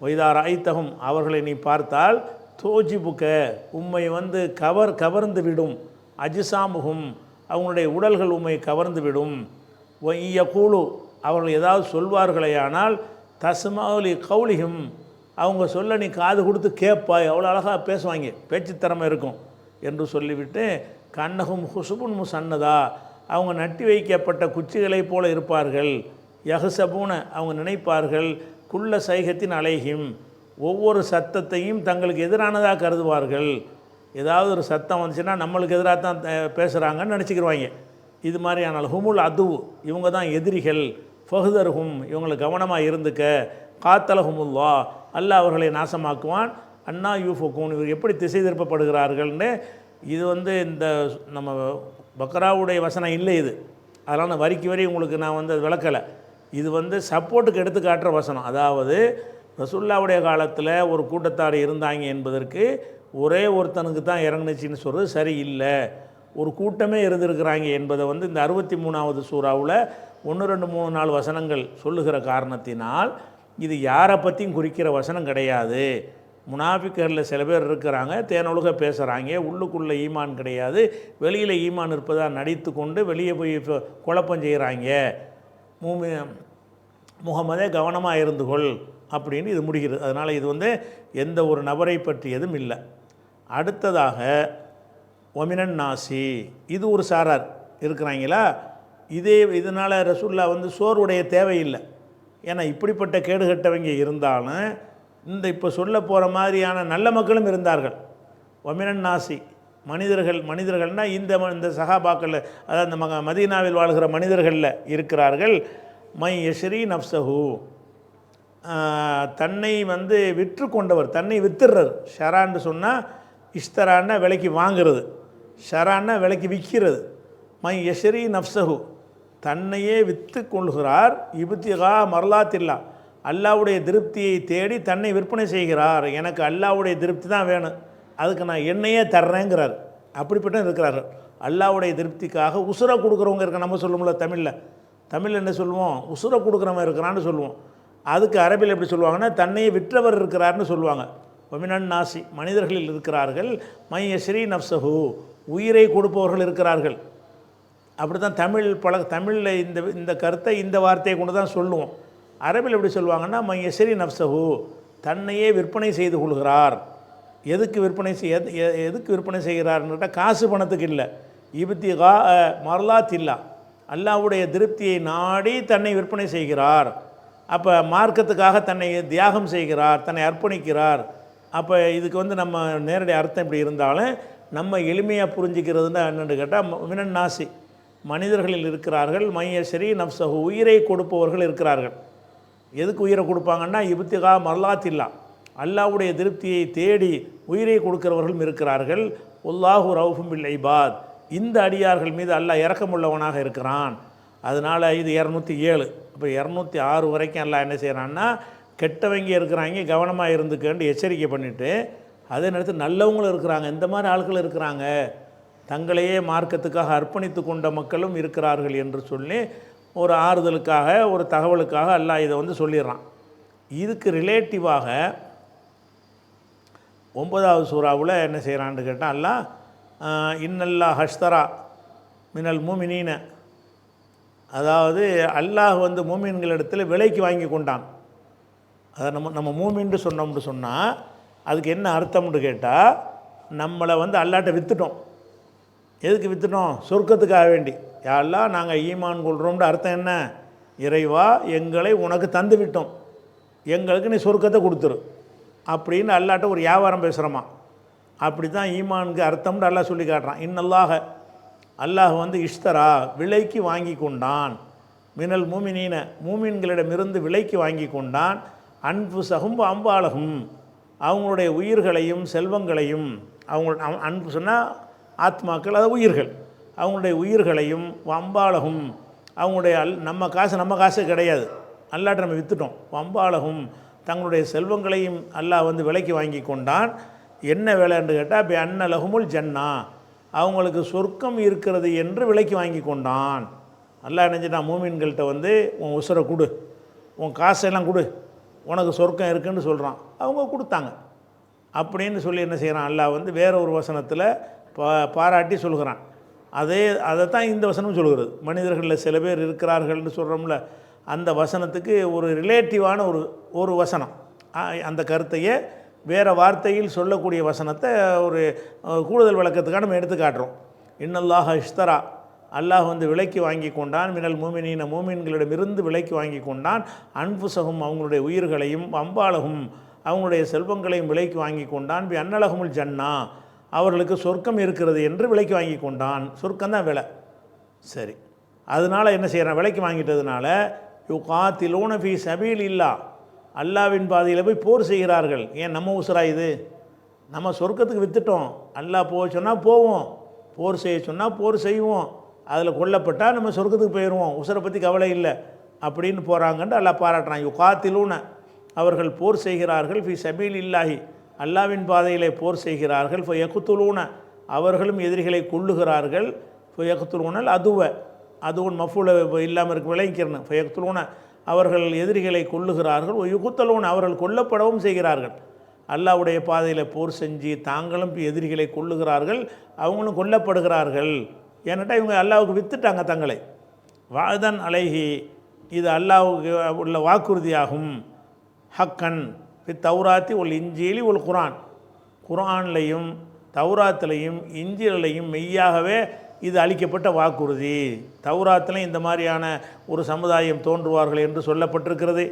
[SPEAKER 2] ஒய்தார் ஐத்தகம், அவர்களை நீ பார்த்தால் தோஜிபுக்க, உம்மை கவர்ந்து விடும். அஜிசாமுகும், அவங்களுடைய உடல்கள் உம்மை கவர்ந்து விடும். ஒய்ய கூழு, அவர்கள் ஏதாவது சொல்வார்களேயானால் தஸ்மாலி கௌலிகும், அவங்க சொல்ல நீ காது கொடுத்து கேட்பாய், அவ்வளோ அழகாக பேசுவாங்க, பேச்சு திறமை இருக்கும் என்று சொல்லிவிட்டு, கண்ணகும் ஹுசுபுன் முசன்னதா, அவங்க நட்டி வைக்கப்பட்ட குச்சிகளைப் போல இருப்பார்கள். யஹ்சபூன, அவங்க நினைப்பார்கள், குள்ள சைகத்தின் அலைஹிம், ஒவ்வொரு சத்தத்தையும் தங்களுக்கு எதிரானதாக கருதுவார்கள். ஏதாவது ஒரு சத்தம் வந்துச்சுன்னா நம்மளுக்கு எதிராக தான் பேசுகிறாங்கன்னு நினச்சிக்கிடுவாங்க. இது மாதிரியானால் ஹுமுல் அதுவு, இவங்க தான் எதிரிகள். ஃபஹ்தர்ஹும், இவங்களை கவனமாக இருந்துக்க. காத்தலஹுமுல்லா, அல்லாஹ் அவர்களை நாசமாக்குவான். அன்னா யூஃபுக்கூன், இவர் எப்படி திசை திருப்பப்படுகிறார்கள்னு. இது இந்த நம்ம பக்ராவுடைய வசனம் இல்லை இது, அதனால் நான் வரிக்கு வரி உங்களுக்கு நான் அது விளக்கலை. இது சப்போர்ட்டுக்கு எடுத்து காட்டுற வசனம். அதாவது ரசூலுல்லாஹ்வுடைய காலத்தில் ஒரு கூட்டத்தார் இருந்தாங்க என்பதற்கு ஒரே ஒருத்தனுக்கு தான் இறங்குனுச்சின்னு சொல்கிறது சரி இல்லை, ஒரு கூட்டமே இருந்திருக்கிறாங்க என்பதை இந்த 63வது சூறாவில் 1, 2, 3, 4 வசனங்கள் சொல்லுகிற காரணத்தினால் இது யாரை பற்றியும் குறிக்கிற வசனம் கிடையாது. முனாஃபிக்கரில் சில பேர் இருக்கிறாங்க, தேனொழுக பேசுகிறாங்க, உள்ளுக்குள்ளே ஈமான் கிடையாது, வெளியில் ஈமான் இருப்பதாக நடித்து கொண்டு வெளியே போய் குழப்பம் செய்கிறாங்க. முகமதே கவனமாக இருந்துகொள் அப்படின்னு இது முடிகிறது. அதனால் இது எந்த ஒரு நபரை பற்றியதும் இல்லை. அடுத்ததாக ஒமினன் நாசி, இது ஒரு சாரார் இருக்கிறாங்களா. இதனால் ரசூலுல்லாஹ் சோர்வுடைய தேவையில்லை. ஏன்னா இப்படிப்பட்ட கேடுகட்டவங்க இருந்தாலும் இப்போ சொல்ல போகிற மாதிரியான நல்ல மக்களும் இருந்தார்கள். ஒமினன் நாசி, மனிதர்கள்னால் இந்த சஹாபாக்கள், அதாவது இந்த மதீனாவில் வாழ்கிற மனிதர்களில் இருக்கிறார்கள். மை யஷ்ரி நஃப்ஸஹு, தன்னை வந்து விற்று கொண்டவர், தன்னை வித்துடுறார். ஷரான்னு சொன்னால் இஷ்தரான்னா விலைக்கு வாங்கிறது, ஷரான்னா விலைக்கு விற்கிறது. மை யஷரி நஃப்சஹு, தன்னையே விற்று கொள்கிறார். இபுத்திகா மரலாத்தில்லா, அல்லாவுடைய திருப்தியை தேடி தன்னை விற்பனை செய்கிறார். எனக்கு அல்லாவுடைய திருப்தி தான் வேணும், அதுக்கு நான் என்னையே தர்றேங்கிறார். அப்படிப்பட்ட இருக்கிறார்கள். அல்லாவுடைய திருப்திக்காக உசுரை கொடுக்குறவங்க இருக்க. நம்ம சொல்லுவோம்ல தமிழில் என்ன சொல்லுவோம்? உசுரை கொடுக்குறவன் இருக்கிறான்னு சொல்லுவோம். அதுக்கு அரபியில் எப்படி சொல்லுவாங்கன்னா தன்னையே விற்றவர் இருக்கிறார்னு சொல்லுவாங்க. ஒமினன் நாசி, மனிதர்களில் இருக்கிறார்கள். மை யஸ்ரி நஃப்சஹு, உயிரை கொடுப்பவர்கள் இருக்கிறார்கள். அப்படி தான் தமிழில் இந்த கருத்தை இந்த வார்த்தையை கொண்டு தான் சொல்லுவோம். அரபியில் எப்படி சொல்லுவாங்கன்னா மை யஸ்ரி நஃப்சஹு, தன்னையே விற்பனை செய்து கொள்கிறார். எதுக்கு விற்பனை செய்கிறார்னு கேட்டால் காசு பணத்துக்கு இல்லை. இபுத்திகா மரலாத்தில்லா, அல்லாவுடைய திருப்தியை நாடி தன்னை விற்பனை செய்கிறார். அப்போ மார்க்கத்துக்காக தன்னை தியாகம் செய்கிறார், தன்னை அர்ப்பணிக்கிறார். அப்போ இதுக்கு வந்து நம்ம நேரடி அர்த்தம் இப்படி இருந்தாலும் நம்ம எளிமையாக புரிஞ்சிக்கிறதுனா என்னென்னு கேட்டால் மினன் நாசி, மனிதர்களில் இருக்கிறார்கள். மையஸ்ரீ நஃப்சஹு, உயிரை கொடுப்பவர்கள் இருக்கிறார்கள். எதுக்கு உயிரை கொடுப்பாங்கன்னா இபுத்திகா மரலாத்தில்லா, அல்லாவுடைய திருப்தியை தேடி உயிரை கொடுக்கிறவர்களும் இருக்கிறார்கள். உல்லாஹு ரவுஃபும் பில் இபாத், இந்த அடியார்கள் மீது அல்லாஹ் இரக்கமுள்ளவனாக இருக்கிறான். அதனால் இது 207. இப்போ 206 வரைக்கும் எல்லாம் என்ன செய்கிறான்னா கெட்டவங்க இருக்கிறாங்க, கவனமாக இருந்துக்கன்னு எச்சரிக்கை பண்ணிவிட்டு அதே நேரத்தில் நல்லவங்களும் இருக்கிறாங்க. இந்த மாதிரி ஆட்கள் இருக்கிறாங்க, தங்களையே மார்க்கத்துக்காக அர்ப்பணித்து கொண்ட மக்களும் இருக்கிறார்கள் என்று சொல்லி ஒரு ஆறுதலுக்காக, ஒரு தகவலுக்காக அல்லாஹ் இதை வந்து சொல்லிடுறான். இதுக்கு ரிலேட்டிவாக 9வது சூறாவில் என்ன செய்கிறான்னு கேட்டால் அல்லாஹ் இன்னல்லா ஹஷ்தரா மினல் மூமினீன, அதாவது அல்லாஹ் வந்து மூமின்களிடத்தில் விலைக்கு வாங்கி கொண்டான். அதை நம்ம மூமின்னு சொன்னோம்னு சொன்னால் அதுக்கு என்ன அர்த்தம்னு கேட்டால் நம்மளை வந்து அல்லாட்ட விற்றுட்டோம். எதுக்கு விற்றுட்டோம்? சொர்க்கத்துக்காக வேண்டி. யாரெல்லாம் நாங்கள் ஈமான் கொள்கிறோம்னு அர்த்தம் என்ன? இறைவா, எங்களை உனக்கு தந்து விட்டோம், எங்களுக்கு நீ சொர்க்கத்தை கொடுத்துரு அப்படின்னு அல்லாட்ட ஒரு வியாபாரம் பேசுகிறோமா. அப்படி தான் ஈமானுக்கு அர்த்தம்னு அல்லாஹ் சொல்லி காட்டுறான். அல்லாஹ் வந்து இஷ்தரா, விலைக்கு வாங்கி கொண்டான். மினல் மூமினீன, மூமின்களிடமிருந்து விலைக்கு வாங்கி கொண்டான். அன்புசகும் அம்பாலகும், அவங்களுடைய உயிர்களையும் செல்வங்களையும். அவங்க அன்பு சொன்னால் ஆத்மாக்கள், அதாவது உயிர்கள், அவங்களுடைய உயிர்களையும் அம்பாலகும், அவங்களுடைய நம்ம காசு கிடையாது, அல்லாட்ட நம்ம விற்றுட்டோம். அம்பாலகும், தங்களுடைய செல்வங்களையும் அல்லாஹ் வந்து விலைக்கு வாங்கி கொண்டான். என்ன வேலைன்னு கேட்டால் பி அன்னலகுமுல் ஜன்னா, அவங்களுக்கு சொர்க்கம் இருக்கிறது என்று விலைக்கு வாங்கி கொண்டான். அல்லாஹ் நினைஞ்சிட்டான் மூமின்கள்கிட்ட வந்து உன் உசுரை கொடு, உன் காசெல்லாம் கொடு, உனக்கு சொர்க்கம் இருக்குன்னு சொல்கிறான். அவங்க கொடுத்தாங்க அப்படின்னு சொல்லி என்ன செய்கிறான் அல்லாஹ் வந்து வேற ஒரு வசனத்தில் பாராட்டி சொல்கிறான். அதை தான் இந்த வசனம் சொல்கிறது. மனிதர்களில் சில பேர் இருக்கிறார்கள்னு சொல்கிறோம்ல, அந்த வசனத்துக்கு ஒரு ரிலேட்டிவான ஒரு வசனம். அந்த கருத்தையே வேறு வார்த்தையில் சொல்லக்கூடிய வசனத்தை ஒரு கூடுதல் விளக்கத்துக்காக நம்ம எடுத்து காட்டுறோம். இன்னல்லாஹ இஷ்தரா, அல்லாஹ் வந்து விலைக்கு வாங்கி கொண்டான். மினல் மூமினீன, மூமின்களிடமிருந்து விலைக்கு வாங்கி கொண்டான். அன்புசகும், அவங்களுடைய உயிர்களையும் அம்பாலகும், அவங்களுடைய செல்வங்களையும் விலைக்கு வாங்கி கொண்டான். பி அன்னலகுமுல் ஜன்னா, அவர்களுக்கு சொர்க்கம் இருக்கிறது என்று விலைக்கு வாங்கி கொண்டான். சொர்க்கம்தான் விலை. சரி, அதனால் என்ன செய்கிறான்? விலைக்கு வாங்கிட்டதுனால யுகாத்திலூன ஃபீ சபீலில்லா, அல்லாவின் பாதையில் போய் போர் செய்கிறார்கள். ஏன் நம்ம உசுரா இது? நம்ம சொர்க்கத்துக்கு விற்றுட்டோம். அல்லாஹ் போக சொன்னால் போவோம், போர் செய்ய சொன்னால் போர் செய்வோம், அதில் கொல்லப்பட்டால் நம்ம சொர்க்கத்துக்கு போயிடுவோம், உசுரை பற்றி கவலை இல்லை அப்படின்னு போகிறாங்கன்ட்டு அல்லாஹ் பாராட்டுறான். யுகாத்திலூன, அவர்கள் போர் செய்கிறார்கள். ஃபி சபீல் இல்லாஹி, அல்லாவின் பாதையிலே போர் செய்கிறார்கள். ஃபோ யகுத்துலூன, அவர்களும் எதிரிகளை கொள்ளுகிறார்கள். ஃபோ யகுத்துலூனல் அதுவன் மஃபூல இல்லாமல் இருக்கு, விளைக்கிறன்னு. ஃபோ யகுத்துலூன, அவர்கள் எதிரிகளை கொள்ளுகிறார்கள். யுகுத்தலூன, அவர்கள் கொல்லப்படவும் செய்கிறார்கள். அல்லாவுடைய பாதையில் போர் செஞ்சு தாங்களும் எதிரிகளை கொள்ளுகிறார்கள், அவங்களும் கொல்லப்படுகிறார்கள். ஏன்னாட்டா இவங்க அல்லாவுக்கு விற்றுட்டாங்க தங்களை. வாதன் அலைஹி, இது அல்லாவுக்கு உள்ள வாக்குறுதியாகும். ஹக்கன் ஃபி தௌராத்தி ஒல் இஞ்சிலி ஒல் குரான், குரான்லையும் தௌராத்திலையும் இஞ்சிலையும் மெய்யாகவே இது அளிக்கப்பட்ட வாக்குறுதி. தௌராத்திலையும் இந்த மாதிரியான ஒரு சமுதாயம் தோன்றுவார்கள் என்று சொல்லப்பட்டிருக்கிறது,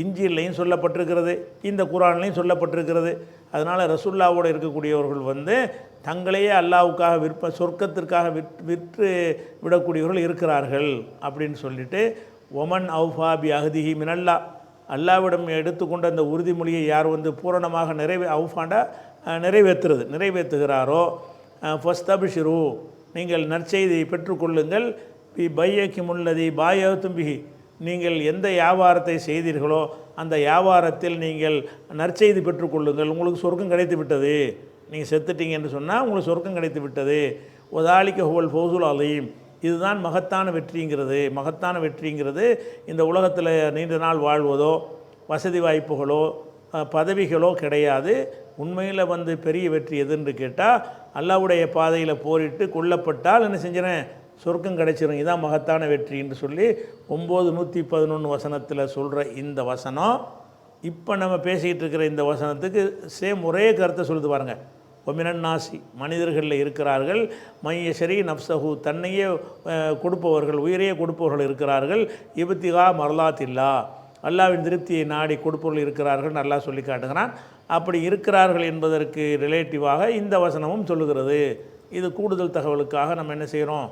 [SPEAKER 2] இஞ்சிலையும் சொல்லப்பட்டிருக்கிறது, இந்த குரான்லையும் சொல்லப்பட்டிருக்கிறது. அதனால் ரசூல்லாவோடு இருக்கக்கூடியவர்கள் வந்து தங்களையே அல்லாவுக்காக சொர்க்கத்திற்காக விற்று விடக்கூடியவர்கள் இருக்கிறார்கள் அப்படின்னு சொல்லிட்டு ஒமன் அவுஃபா பி அஹ்திஹி மினல்லா, அல்லாவிடம் எடுத்துக்கொண்ட அந்த உறுதிமொழியை யார் வந்து பூரணமாக நிறைவேற்றுகிறாரோ ஃபஸ்தபிஷிரு, நீங்கள் நற்செய்தியை பெற்றுக்கொள்ளுங்கள். பையக்கி முல்லதி பாயத்தும்பிகி, நீங்கள் எந்த வியாபாரத்தை செய்தீர்களோ அந்த வியாபாரத்தில் நீங்கள் நற்செய்தி பெற்றுக்கொள்ளுங்கள், உங்களுக்கு சொர்க்கம் கிடைத்து விட்டது. நீங்கள் செத்துட்டீங்க என்று சொன்னால் உங்களுக்கு சொர்க்கம் கிடைத்து விட்டது. ஒதாலிக்க ஹுவல் ஃபௌசுல் அலீம், இதுதான் மகத்தான வெற்றிங்கிறது. இந்த உலகத்தில் நீண்ட நாள் வாழ்வதோ வசதி வாய்ப்புகளோ பதவிகளோ கிடையாது. உண்மையில் வந்து பெரிய வெற்றி எதுன்னு கேட்டால், அல்லாஹ்வுடைய பாதையில் போரிட்டு கொல்லப்பட்டால் என்ன செஞ்சிடறேன், சொர்க்கம் கிடைச்சிரும். இதான் மகத்தான வெற்றி என்று சொல்லி 9:111 வசனத்தில் சொல்கிற இந்த வசனம், இப்போ நம்ம பேசிக்கிட்டு இருக்கிற இந்த வசனத்துக்கு சேம் ஒரே கருத்தை சொல்லுது பாருங்கள். ஒமினன் நாசி, மனிதர்களில் இருக்கிறார்கள், மையசரி நப்சஹு, தன்னையே கொடுப்பவர்கள், உயிரையே கொடுப்பவர்கள் இருக்கிறார்கள். இபத்திகா மரலாத்தில்லா, அல்லாவின் திருப்தியை நாடி கொடுப்பவர்கள் இருக்கிறார்கள் நல்லா சொல்லி காட்டுகிறான். அப்படி இருக்கிறார்கள் என்பதற்கு ரிலேட்டிவாக இந்த வசனமும் சொல்லுகிறது. இது கூடுதல் தகவலுக்காக நம்ம என்ன செய்கிறோம்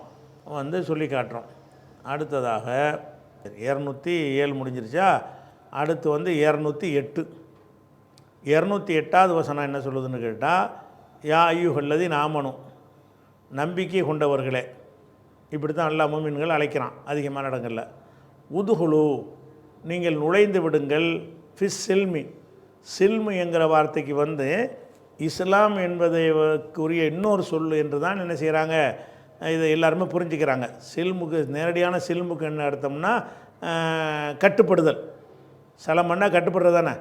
[SPEAKER 2] வந்து சொல்லி காட்டுறோம். அடுத்ததாக 207 முடிஞ்சிருச்சா, அடுத்து வந்து 208. 208வது வசனம் என்ன சொல்லுதுன்னு கேட்டால், யா ஐயுஹல்லதி நாமனும், நம்பிக்கை கொண்டவர்களே. இப்படி தான் எல்லா முஃமின்கள் அழைக்கிறான் அதிகமான இடங்களில். உதுகுலு, நீங்கள் நுழைந்து விடுங்கள். ஃபிஸ் சில்மி, சில்மு என்கிற வார்த்தைக்கு வந்து இஸ்லாம் என்பதைக்குரிய இன்னொரு சொல் என்று தான் என்ன செய்கிறாங்க, இதை எல்லாருமே புரிஞ்சுக்கிறாங்க. சில்முக்கு, நேரடியான சில்முக்கு என்ன அர்த்தம்னா கட்டுப்படுதல். சலமன்னா கட்டுப்படுறது தானே.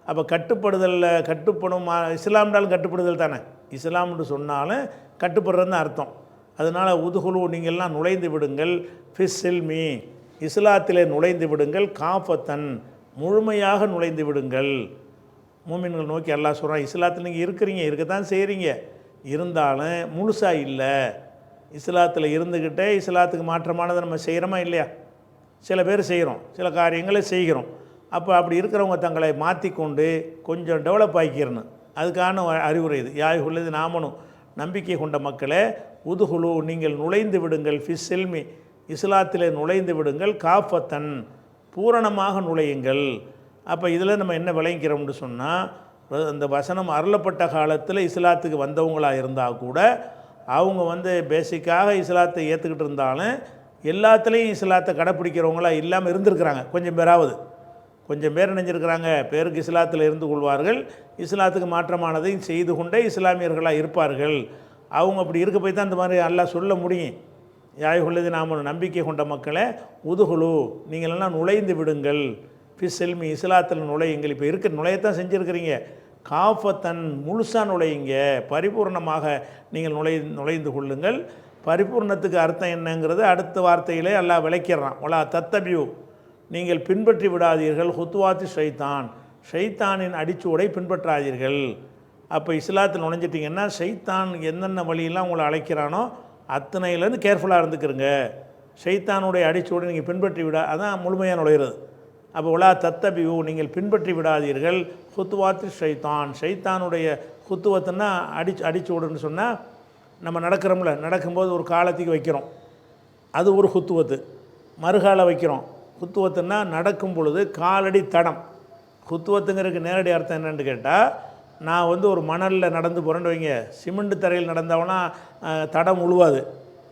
[SPEAKER 2] அப்போ கட்டுப்படுதலில் கட்டுப்படும், இஸ்லாம்னாலும் கட்டுப்படுதல் தானே. இஸ்லாம்னு சொன்னாலும் கட்டுப்படுறதுன்னு அர்த்தம். அதனால் உதுகுலு, நீங்கள்லாம் நுழைந்து விடுங்கள். ஃபிஸ் சில்மி, இஸ்லாத்திலே நுழைந்து விடுங்கள். காஃபத்தன், முழுமையாக நுழைந்து விடுங்கள். மூமின்கள் நோக்கி அல்லாஹ் சொல்கிறான், இஸ்லாத்தில் நீங்கள் இருக்கிறீங்க, இருக்கத்தான் செய்கிறீங்க, இருந்தாலும் முழுசாக இல்லை. இஸ்லாத்தில் இருந்துக்கிட்டே இஸ்லாத்துக்கு மாற்றமானதை நம்ம செய்கிறோமா இல்லையா? சில பேர் செய்கிறோம், சில காரியங்களை செய்கிறோம். அப்போ அப்படி இருக்கிறவங்க தங்களை மாற்றிக்கொண்டு கொஞ்சம் டெவலப் ஆகிக்கிறணும். அதுக்கான அறிவுரை இது. யாயுள்ளது நாமனும், நம்பிக்கை கொண்ட மக்களே, உதுகுலு, நீங்கள் நுழைந்து விடுங்கள். ஃபிஸ் சில்மி, இஸ்லாத்திலே நுழைந்து விடுங்கள். காஃபத்தன், பூரணமாக நுழையுங்கள். அப்போ இதில் நம்ம என்ன விளங்கிக்கிறோம்னு சொன்னால், அந்த வசனம் அருளப்பட்ட காலத்தில் இஸ்லாத்துக்கு வந்தவங்களாக இருந்தால் கூட அவங்க வந்து பேசிக்காக இஸ்லாத்தை ஏற்றுக்கிட்டு இருந்தாலும் எல்லாத்துலேயும் இஸ்லாத்தை கடைப்பிடிக்கிறவங்களாக இல்லாமல் இருந்திருக்கிறாங்க. கொஞ்சம் பேர் நினைஞ்சிருக்கிறாங்க, பேருக்கு இஸ்லாத்தில் இருந்து கொள்வார்கள், இஸ்லாத்துக்கு மாற்றமானதையும் செய்து கொண்டே இஸ்லாமியர்களாக இருப்பார்கள். அவங்க அப்படி இருக்க போய் தான் இந்த மாதிரி அல்லாஹ் சொல்ல முடியும். யாயுள்ளது நாம, நம்பிக்கை கொண்ட மக்களே, உதுகுலு, நீங்களெல்லாம் நுழைந்து விடுங்கள். ஃபிஸ் சில்மி, இஸ்லாத்தில் நுழையுங்கள். இப்போ இருக்க நுழையத்தான் செஞ்சுருக்கிறீங்க. காஃபத்தன், முழுசாக நுழையுங்க, பரிபூர்ணமாக நீங்கள் நுழைந்து கொள்ளுங்கள். பரிபூர்ணத்துக்கு அர்த்தம் என்னங்கிறது அடுத்த வார்த்தையிலே அல்லாஹ் விளக்கிறான். ஒலா தத்தபியூ, நீங்கள் பின்பற்றி விடாதீர்கள். ஹுத்துவாத்து ஷைத்தான், ஷைத்தானின் அடிச்சுவடை பின்பற்றாதீர்கள். அப்போ இஸ்லாத்தில் நுழைஞ்சிட்டிங்கன்னா ஷைத்தான் என்னென்ன வழியெல்லாம் உங்களை அழைக்கிறானோ அத்தனையிலேருந்து கேர்ஃபுல்லாக இருந்துக்கிறங்க. ஷைத்தானுடைய அடிச்சுவடை நீங்கள் பின்பற்றி அதான் முழுமையாக நுழைகிறது. அப்போ ஒலா தத்தபியூ, நீங்கள் பின்பற்றி விடாதீர்கள். ஹுத்துவாத்து ஷைத்தான், ஷைத்தானுடைய ஹுத்துவத்துன்னா அடிச்சுவடுன்னு சொன்னால், நம்ம நடக்கிறோம்ல, நடக்கும்போது ஒரு காலத்துக்கு வைக்கிறோம், அது ஒரு ஹுத்துவத்து. மறுகால வைக்கிறோம். ஹுத்துவத்துன்னா நடக்கும் பொழுது காலடி தடம். ஹுத்துவத்துங்கிறதுக்கு நேரடி அர்த்தம் என்னென்னு கேட்டால், நான் வந்து ஒரு மணலில் நடந்து போகிறேன்னு வைங்க, சிமெண்ட் தரையில் நடந்தவனா தடம் உழுவாது.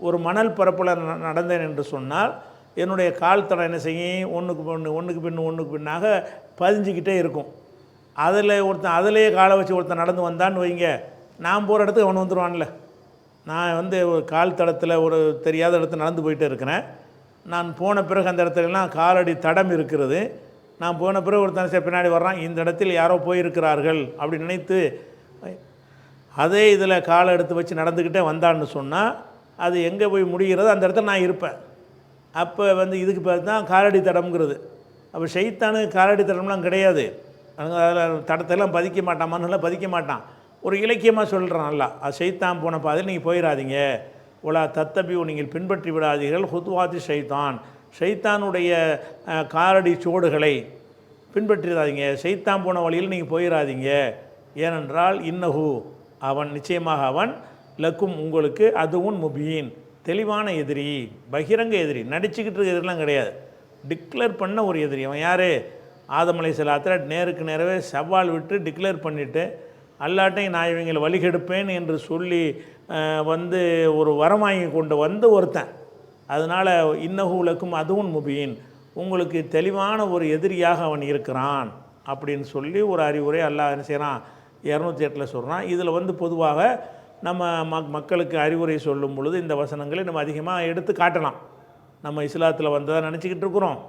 [SPEAKER 2] ஒரு மணல் பரப்பில் நடந்தேன் என்று சொன்னால் என்னுடைய கால் தடம் என்ன செய்யும், ஒன்றுக்கு பின்னாக பதிஞ்சிக்கிட்டே இருக்கும். அதிலேயே காலை வச்சு ஒருத்தன் நடந்து வந்தான்னு வைங்க, நான் போகிற இடத்துக்கு அவன் வந்துடுவான்ல. நான் வந்து ஒரு கால் தடத்தில் ஒரு தெரியாத இடத்துல நடந்து போயிட்டே இருக்கிறேன். நான் போன பிறகு அந்த இடத்துலலாம் காலடி தடம் இருக்கிறது. நான் போன பிறகு ஒருத்தன் பின்னாடி வர்றான், இந்த இடத்தில் யாரோ போயிருக்கிறார்கள் அப்படி நினைத்து அதே இதில் காலை எடுத்து வச்சு நடந்துக்கிட்டே வந்தான்னு சொன்னால் அது எங்கே போய் முடிகிறது, அந்த இடத்துல நான் இருப்பேன். அப்போ வந்து இதுக்கு பேர் தான் காலடி தடம்ங்கிறது. அப்போ ஷைத்தானு காலடி தடம்லாம் கிடையாது. அதில் தடத்தெல்லாம் பதிக்க மாட்டான், மண்ணெல்லாம் பதிக்க மாட்டான். ஒரு இலக்கியமாக சொல்கிறான் நல்லா, அது ஷைத்தான் போன பாதையில் நீங்கள் போயிடாதீங்க. ஒலா தத்தபியூ, நீங்கள் பின்பற்றி விடாதீர்கள். ஹுத்வாத்தி ஷைத்தான், ஷைத்தானுடைய காலடி சோடுகளை பின்பற்றிடாதீங்க. ஷைத்தான் போன வழியில் நீங்கள் போயிடாதீங்க. ஏனென்றால் இன்னஹு, அவன் நிச்சயமாக அவன், லக்கும் உங்களுக்கு, அதுவும் முபீன், தெளிவான எதிரி, பகிரங்க எதிரி. நடிச்சுக்கிட்டு இருக்க எதிரிலாம் கிடையாது, டிக்ளேர் பண்ண ஒரு எதிரி. அவன் யார்? ஆதம் அலைஹிஸ்ஸலாத்தில் நேருக்கு நேரவே சவால் விட்டு டிக்ளேர் பண்ணிவிட்டு அல்லாட்டையும் நான் இவங்களை வழிகெடுப்பேன் என்று சொல்லி வந்து ஒரு வரமாங்கி கொண்டு வந்து ஒருத்தன். அதனால் இன்னஹூலக்கும் அதுவும் முபீன், உங்களுக்கு தெளிவான ஒரு எதிரியாக அவன் இருக்கிறான் அப்படின்னு சொல்லி ஒரு அறிவுரை அல்லாஹ் என்ன செய்கிறான் 208 சொல்கிறான். இதில் வந்து பொதுவாக நம்ம மக்களுக்கு அறிவுரை சொல்லும் பொழுது இந்த வசனங்களை நம்ம அதிகமாக எடுத்து காட்டலாம். நம்ம இஸ்லாத்தில் வந்ததாக நினச்சிக்கிட்டு இருக்கிறோம்,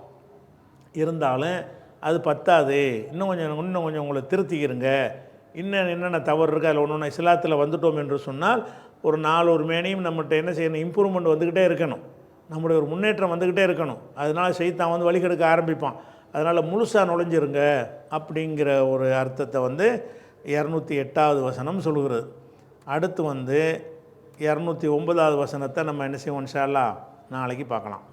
[SPEAKER 2] இருந்தாலும் அது பத்தாது, இன்னும் கொஞ்சம் உங்களை திருத்திக்கிறங்க, இன்னும் என்னென்ன தவறு இருக்குது அதில் ஒன்று இஸ்லாத்தில் வந்துட்டோம் என்று சொன்னால் ஒரு மேனையும் நம்மகிட்ட என்ன செய்யணும், இம்ப்ரூவ்மெண்ட் வந்துக்கிட்டே இருக்கணும், நம்முடைய ஒரு முன்னேற்றம் வந்துக்கிட்டே இருக்கணும். அதனால் சைத்தான் வந்து வழிகெடுக்க ஆரம்பிப்பான். அதனால் முழுசாக நுழைஞ்சிருங்க அப்படிங்கிற ஒரு அர்த்தத்தை வந்து 208வது வசனம் சொல்கிறது. அடுத்து வந்து 209வது வசனத்தை நம்ம என்ன செய்வோம் இன்ஷா அல்லாஹ் நாளைக்கு பார்க்கலாம்.